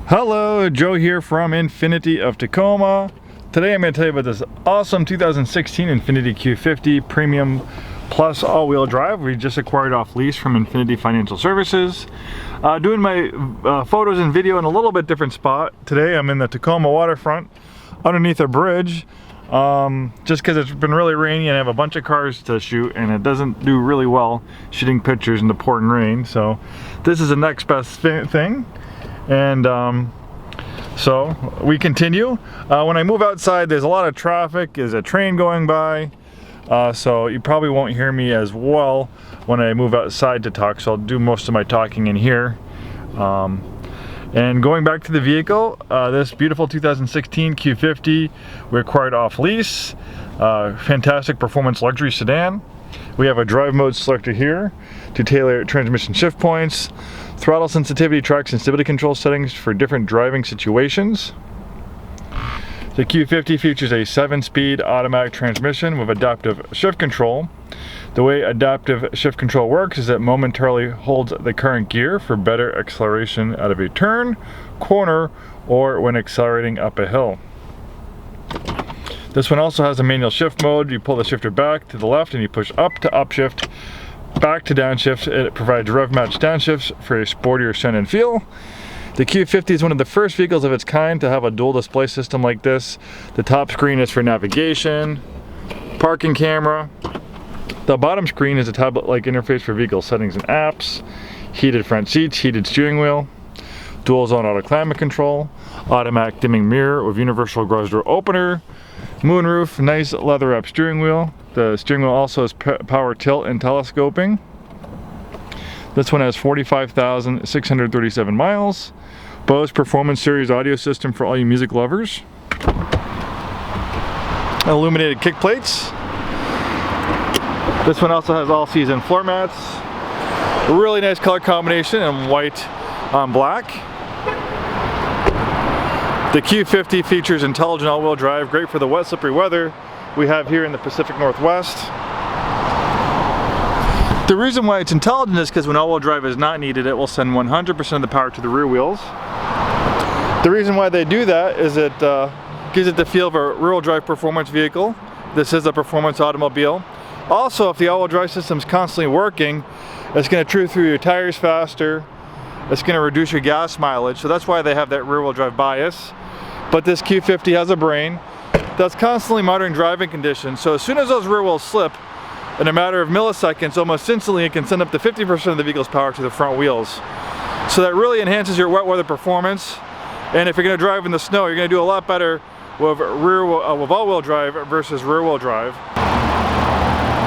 Hello, Joe here from Infiniti of Tacoma. Today I'm going to tell you about this awesome 2016 Infiniti Q50 Premium Plus all-wheel drive we just acquired off lease from Infiniti Financial Services. Doing my photos and video in a little bit different spot. Today I'm in the Tacoma waterfront underneath a bridge. Just because it's been really rainy and I have a bunch of cars to shoot and it doesn't do really well shooting pictures in the pouring rain. So this is the next best thing. And so we continue. When I move outside, there's a lot of traffic. There's a train going by, so you probably won't hear me as well when I move outside to talk, so I'll do most of my talking in here. And going back to the vehicle, this beautiful 2016 Q50 we acquired off lease. Fantastic performance luxury sedan. We have a drive mode selector here to tailor transmission shift points, throttle sensitivity, traction stability control settings for different driving situations. The Q50 features a 7-speed automatic transmission with adaptive shift control. The way adaptive shift control works is that it momentarily holds the current gear for better acceleration out of a turn, corner, or when accelerating up a hill. This one also has a manual shift mode. You pull the shifter back to the left and you push up to upshift, back to downshift. It provides rev match downshifts for a sportier sound and feel. The Q50 is one of the first vehicles of its kind to have a dual display system like this. The top screen is for navigation, parking camera. The bottom screen is a tablet-like interface for vehicle settings and apps, heated front seats, heated steering wheel, dual zone auto climate control, automatic dimming mirror with universal garage door opener, moonroof, nice leather wrap steering wheel. The steering wheel also has power tilt and telescoping. This one has 45,637 miles. Bose Performance Series audio system for all you music lovers. Illuminated kick plates. This one also has all season floor mats. A really nice color combination in white on black. The Q50 features intelligent all-wheel drive, great for the wet, slippery weather we have here in the Pacific Northwest. The reason why it's intelligent is because when all-wheel drive is not needed, it will send 100% of the power to the rear wheels. The reason why they do that is it gives it the feel of a rear-wheel drive performance vehicle. This is a performance automobile. Also, if the all-wheel drive system is constantly working, it's going to chew through your tires faster. It's going to reduce your gas mileage, so that's why they have that rear-wheel drive bias. But this Q50 has a brain that's constantly monitoring driving conditions, so as soon as those rear wheels slip, in a matter of milliseconds, almost instantly it can send up to 50% of the vehicle's power to the front wheels. So that really enhances your wet weather performance, and if you're going to drive in the snow, you're going to do a lot better with all-wheel drive versus rear-wheel drive.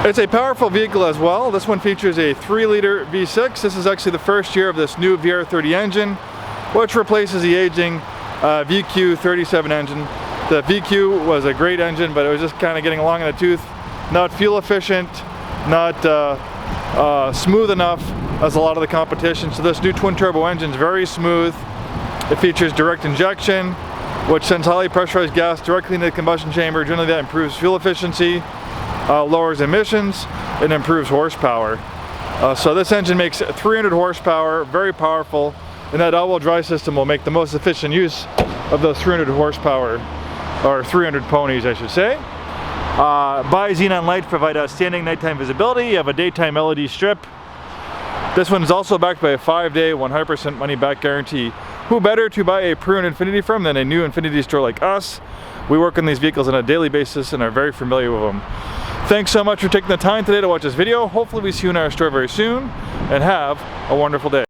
It's a powerful vehicle as well. This one features a 3-liter V6. This is actually the first year of this new VR30 engine, which replaces the aging VQ37 engine. The VQ was a great engine, but it was just kind of getting along in the tooth. Not fuel efficient, not smooth enough as a lot of the competition. So this new twin turbo engine is very smooth. It features direct injection, which sends highly pressurized gas directly into the combustion chamber. Generally that improves fuel efficiency, lowers emissions, and improves horsepower. So this engine makes 300 horsepower, very powerful, and that all-wheel drive system will make the most efficient use of those 300 horsepower, or 300 ponies I should say. Bi-xenon lights provide outstanding nighttime visibility. You have a daytime LED strip. This one is also backed by a 5-day, 100% money-back guarantee. Who better to buy a pre-owned Infiniti from than a new Infiniti store like us? We work on these vehicles on a daily basis and are very familiar with them. Thanks so much for taking the time today to watch this video. Hopefully we see you in our store very soon, and have a wonderful day.